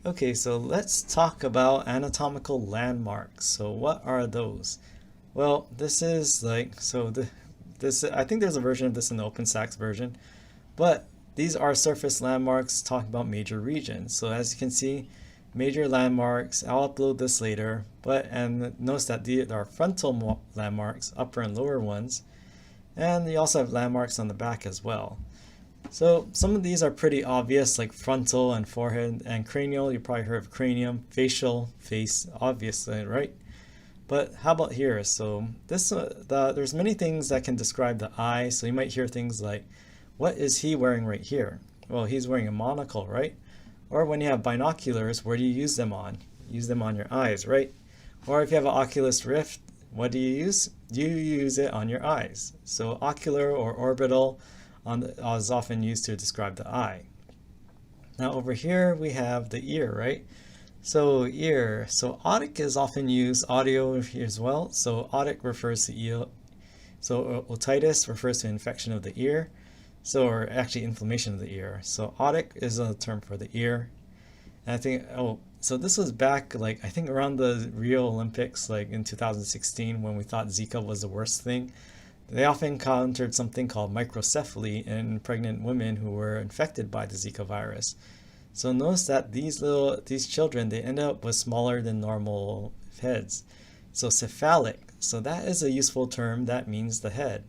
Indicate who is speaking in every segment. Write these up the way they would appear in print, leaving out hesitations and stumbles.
Speaker 1: Okay, so let's talk about anatomical landmarks. So what are those? Well, this is like, this, I think there's a version of this in the OpenStax version, but these are surface landmarks talking about major regions. So as you can see, major landmarks, I'll upload this later, and notice that there are frontal landmarks, upper and lower ones, and you also have landmarks on the back as well. So some of these are pretty obvious, like frontal and forehead, and cranial. You probably heard of cranium, facial, face, obviously, right? But how about here? So there's many things that can describe the eye. So you might hear things like, what is he wearing right here? Well, he's wearing a monocle, right? Or when you have binoculars, where do you use them on? Use them on your eyes, right? Or if you have an Oculus Rift, what do you use? You use it on your eyes. So ocular or orbital is often used to describe the eye. Now over here we have the ear, right? So ear, so otic is often used, audio here as well. So otic refers to ear. So otitis refers to infection of the ear. So, or actually inflammation of the ear. So otic is a term for the ear. And I think, so this was back like, I think around the Rio Olympics, like in 2016, when we thought Zika was the worst thing. They often encountered something called microcephaly in pregnant women who were infected by the Zika virus. So notice that these children, they end up with smaller than normal heads. So cephalic, so that is a useful term that means the head.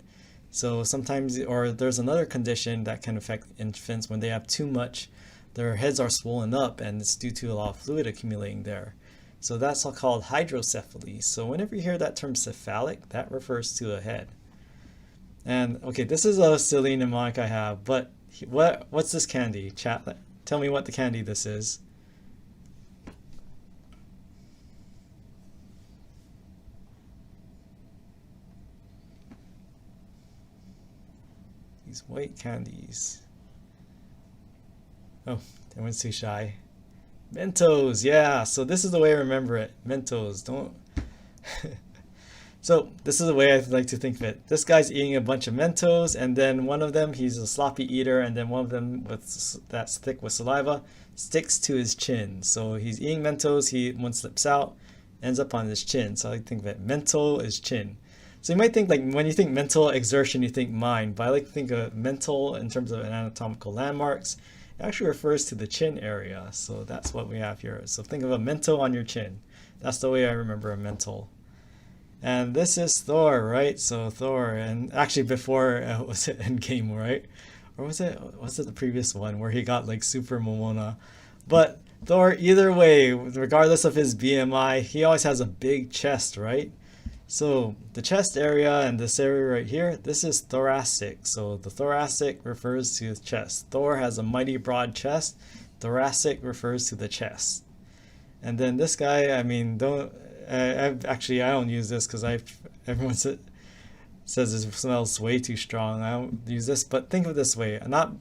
Speaker 1: So sometimes, or there's another condition that can affect infants when they have too much, their heads are swollen up and it's due to a lot of fluid accumulating there. So that's all called hydrocephaly. So whenever you hear that term cephalic, that refers to a head. And okay, this is a silly mnemonic I have, but what's this candy? Chat, tell me what the candy this is. These white candies. Oh, everyone's too shy. Mentos, yeah. So this is the way I remember it. Mentos, don't. So this is the way I like to think of it. This guy's eating a bunch of Mentos, and then one of them, he's a sloppy eater, and then one of them that's thick with saliva sticks to his chin. So he's eating Mentos, one slips out, ends up on his chin. So I think of it, mental is chin. So you might think like when you think mental exertion, you think mind, but I like to think of mental in terms of anatomical landmarks. It actually refers to the chin area. So that's what we have here. So think of a mental on your chin. That's the way I remember a mental. And this is Thor, right? So Thor, and actually before, was it Endgame, right? Or was it the previous one where he got like super Momona? But Thor, either way, regardless of his BMI, he always has a big chest, right? So the chest area and this area right here, this is thoracic. So the thoracic refers to his chest. Thor has a mighty broad chest. Thoracic refers to the chest. And then this guy, I mean, I don't use this because everyone says it smells way too strong. I don't use this, but think of it this way, not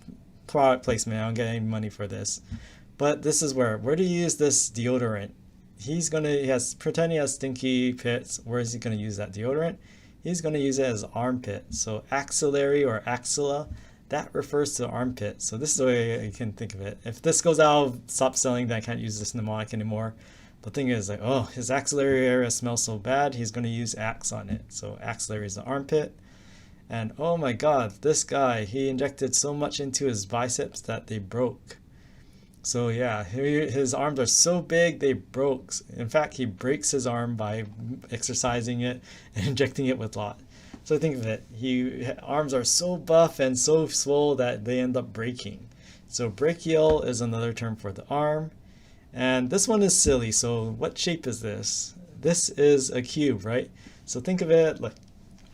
Speaker 1: product placement. I don't get any money for this, but this is where do you use this deodorant? Pretend he has stinky pits. Where is he gonna use that deodorant? He's gonna use it as armpit. So axillary or axilla, that refers to armpit. So this is the way you can think of it. If this goes out, I'll stop selling, then I can't use this mnemonic anymore. The thing is like, oh, his axillary area smells so bad, he's going to use axe on it. So axillary is the armpit. And oh my god, this guy, he injected so much into his biceps that they broke. So yeah, his arms are so big they broke. In fact, he breaks his arm by exercising it and injecting it with lot. So think of it, arms are so buff and so swole that they end up breaking. So brachial is another term for the arm. And this one is silly. So what shape is this? This is a cube, right? So think of it like,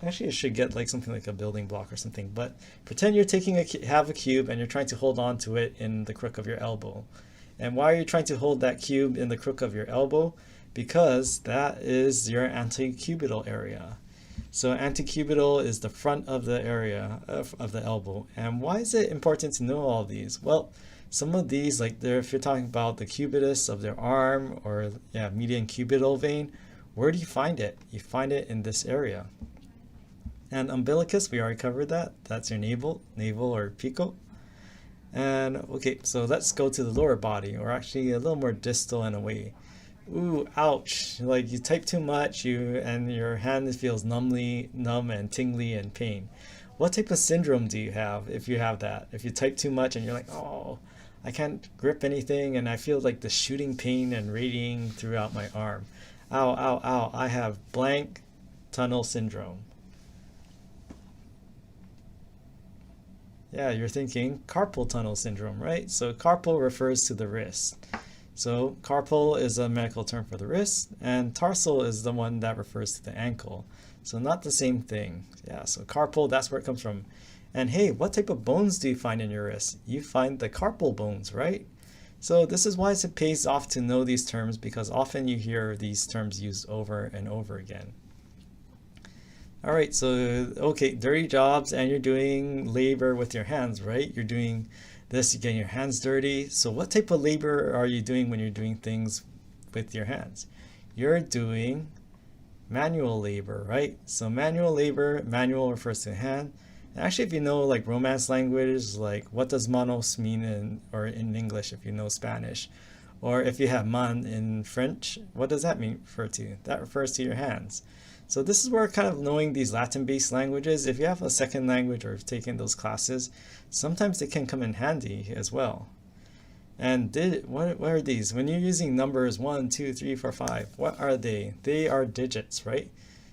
Speaker 1: actually I should get like something like a building block or something, but pretend you're have a cube and you're trying to hold on to it in the crook of your elbow. And why are you trying to hold that cube in the crook of your elbow? Because that is your antecubital area. So antecubital is the front of the area of the elbow. And why is it important to know all these? Well, some of these, like if you're talking about the cubitus of their arm or median cubital vein, where do you find it? You find it in this area. And umbilicus, we already covered that. That's your navel or pico. And okay, so let's go to the lower body, or actually a little more distal in a way. Ooh, ouch. Like you type too much, and your hand feels numb and tingly and pain. What type of syndrome do you have if you have that? If you type too much and you're like, oh, I can't grip anything and I feel like the shooting pain and radiating throughout my arm. Ow, ow, ow. I have blank tunnel syndrome. Yeah, you're thinking carpal tunnel syndrome, right? So carpal refers to the wrist. So carpal is a medical term for the wrist, and tarsal is the one that refers to the ankle. So not the same thing. Yeah, so carpal, that's where it comes from. And hey, what type of bones do you find in your wrist? You find the carpal bones, right? So this is why it pays off to know these terms, because often you hear these terms used over and over again. All right, so okay, dirty jobs, and you're doing labor with your hands, right? You're doing this, you're getting your hands dirty. So what type of labor are you doing when you're doing things with your hands? You're doing manual labor, right? So manual labor, manual refers to hand. And actually, if you know like Romance language, like what does manos mean in English if you know Spanish? Or if you have man in French, what does that refer to? That refers to your hands. So this is where kind of knowing these Latin-based languages, if you have a second language or have taken those classes, sometimes they can come in handy as well. And what are these? When you're using numbers 1, 2, 3, 4, 5, what are they? They are digits, right?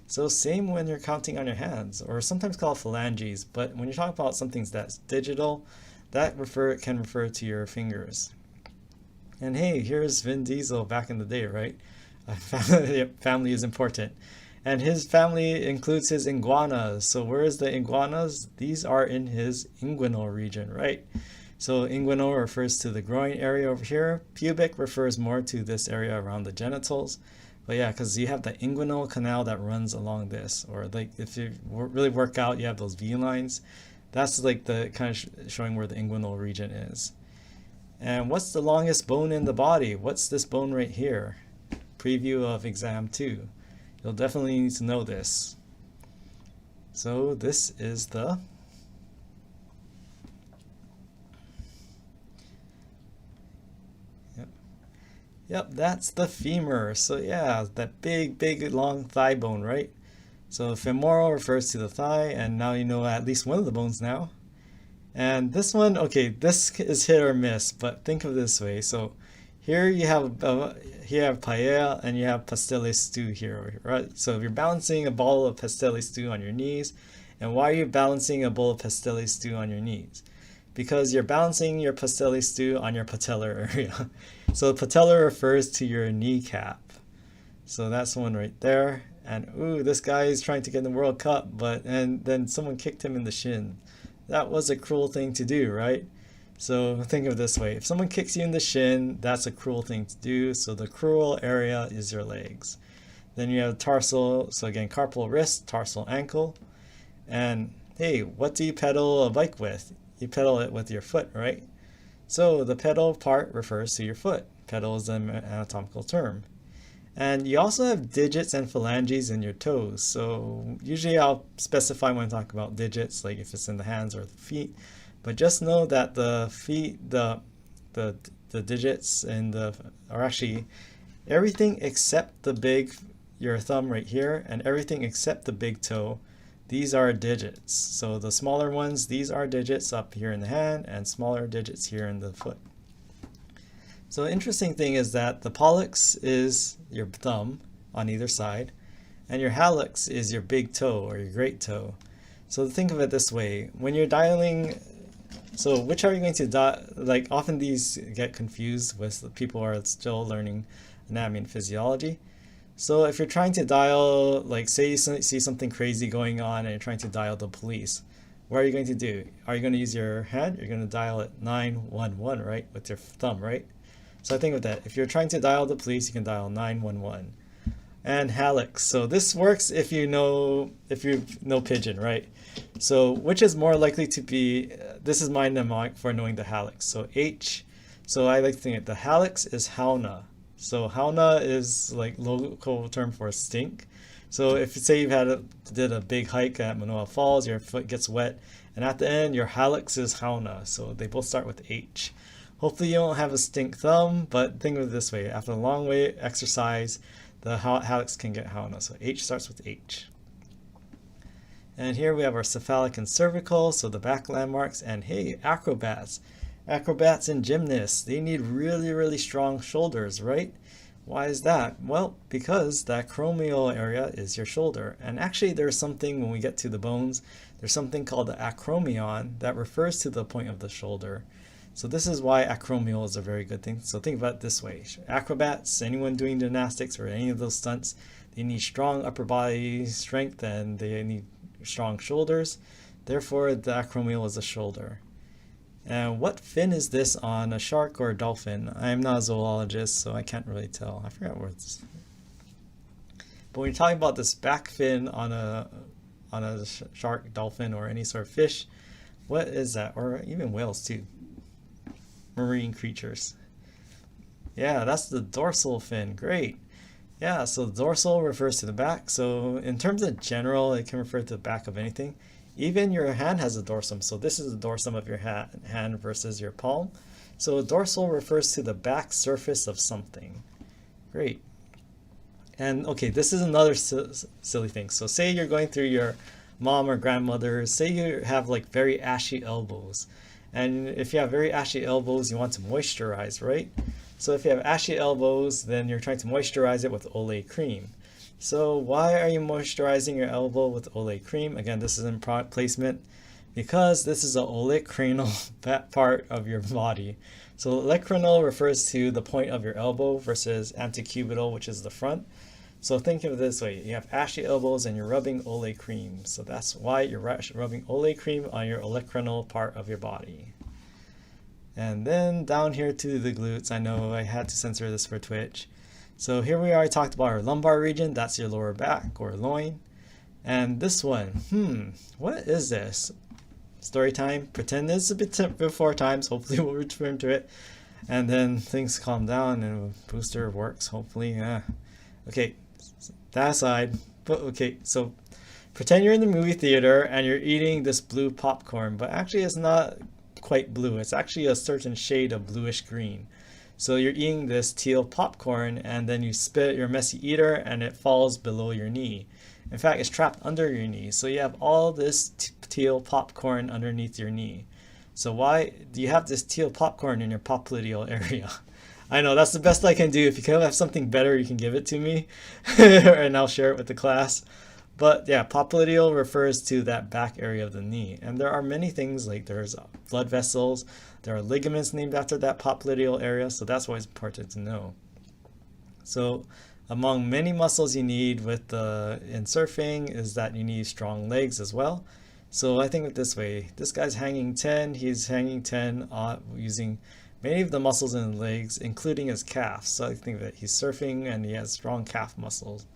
Speaker 1: So same when you're counting on your hands, or sometimes called phalanges, but when you talk about something that's digital, that can refer to your fingers. And hey, here's Vin Diesel back in the day, right? Family is important. And his family includes his iguanas. So where is the iguanas? These are in his inguinal region, right? So inguinal refers to the groin area over here. Pubic refers more to this area around the genitals. But yeah, because you have the inguinal canal that runs along this. Or like if you really work out, you have those V lines. That's like the kind of showing where the inguinal region is. And what's the longest bone in the body? What's this bone right here? Preview of exam 2. You'll definitely need to know this. So this is the Yep, that's the femur. So yeah, that big long thigh bone, right? So femoral refers to the thigh, and now you know at least one of the bones now. And this one, okay, this is hit or miss, but think of it this way. So here you have PHYL and you have pastelle stew here, right? So if you're balancing a bowl of pastelle stew on your knees, and why are you balancing a bowl of pastelle stew on your knees? Because you're balancing your pastelle stew on your patellar area. So patellar refers to your kneecap. So that's one right there. And ooh, this guy is trying to get in the World Cup, and then someone kicked him in the shin. That was a cruel thing to do, right? So think of it this way. If someone kicks you in the shin, that's a cruel thing to do. So the cruel area is your legs. Then you have tarsal, so again, carpal wrist, tarsal ankle. And hey, what do you pedal a bike with? You pedal it with your foot, right? So the pedal part refers to your foot. Pedal is an anatomical term. And you also have digits and phalanges in your toes. So usually I'll specify when I talk about digits, like if it's in the hands or the feet. But just know that the feet, the digits and are actually everything except your thumb right here, and everything except the big toe. These are digits. So the smaller ones, these are digits up here in the hand, and smaller digits here in the foot. So the interesting thing is that the pollex is your thumb on either side, and your hallux is your big toe or your great toe. So think of it this way. When you're dialing, so which are you going to dial? Like often these get confused with people who are still learning anatomy and physiology. So if you're trying to dial, like say you see something crazy going on and you're trying to dial the police, what are you going to do? Are you going to use your hand? You're going to dial it 911, right? With your thumb, right? So I think of that. If you're trying to dial the police, you can dial 911. And hallux. So this works if you know Pidgin, right? So which is more likely to be, this is my mnemonic for knowing the hallux. So H, so I like to think the hallux is hauna. So hauna is like local term for stink. So if you say did a big hike at Manoa Falls, your foot gets wet, And at the end, your hallux is hauna. So they both start with H. Hopefully you don't have a stink thumb, but think of it this way. After a long way exercise, the hallux can get hauna. So H starts with H. And here we have our cephalic and cervical, so the back landmarks. And hey, acrobats. Acrobats and gymnasts, they need really, really strong shoulders, right? Why is that? Well, because that acromial area is your shoulder. And actually there's something, when we get to the bones, there's something called the acromion that refers to the point of the shoulder. So this is why acromial is a very good thing. So think about it this way. Acrobats, anyone doing gymnastics or any of those stunts, they need strong upper body strength and they need strong shoulders. Therefore, the acromial is the shoulder. And what fin is this on a shark or a dolphin? I'm not a zoologist, so I can't really tell. I forgot where it's. But when you're talking about this back fin on a shark, dolphin, or any sort of fish, what is that? Or even whales too. Marine creatures. Yeah, that's the dorsal fin. Great. Yeah, so the dorsal refers to the back. So in terms of general, it can refer to the back of anything. Even your hand has a dorsum. So this is the dorsum of your hand versus your palm. So dorsal refers to the back surface of something. Great. And okay, this is another silly thing. So say you're going through your mom or grandmother, say you have like very ashy elbows. And if you have very ashy elbows, you want to moisturize, right? So if you have ashy elbows, then you're trying to moisturize it with Olay cream. So why are you moisturizing your elbow with Olay cream? Again, this is in product placement because this is an olecranon part of your body. So olecranon refers to the point of your elbow versus antecubital, which is the front. So think of it this way. You have ashy elbows and you're rubbing Olay cream. So that's why you're rubbing Olay cream on your olecranon part of your body. And then down here to the glutes. I know I had to censor this for Twitch. So here we are, I talked about our lumbar region, that's your lower back or loin. And this one, what is this? Story time, pretend this a bit before times, hopefully we'll return to it. And then things calm down and booster works, hopefully, yeah. Okay, that aside, but okay, so pretend you're in the movie theater and you're eating this blue popcorn, but actually it's not quite blue, it's actually a certain shade of bluish green. So you're eating this teal popcorn and then you spit your messy eater and it falls below your knee. In fact, it's trapped under your knee. So you have all this teal popcorn underneath your knee. So why do you have this teal popcorn in your popliteal area? I know that's the best I can do. If you can have something better, you can give it to me and I'll share it with the class. But yeah, popliteal refers to that back area of the knee. And there are many things like there's blood vessels, there are ligaments named after that popliteal area, so that's why it's important to know. So among many muscles you need in surfing is that you need strong legs as well. So I think of it this way, this guy's hanging 10, he's hanging 10 using many of the muscles in his legs, including his calves. So I think that he's surfing and he has strong calf muscles.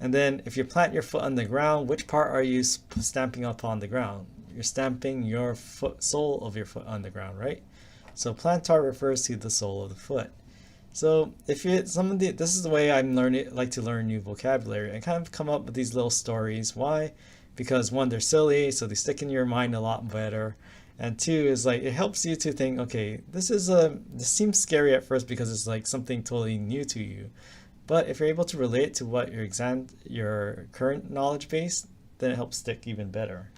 Speaker 1: And then if you plant your foot on the ground, which part are you stamping upon the ground? You're stamping your sole of your foot on the ground, right? So plantar refers to the sole of the foot. So if you this is the way I'm like to learn new vocabulary. I kind of come up with these little stories. Why? Because one, they're silly, so they stick in your mind a lot better. And two is like it helps you to think, okay, this seems scary at first because it's like something totally new to you. But if you're able to relate to what your current knowledge base, then it helps stick even better.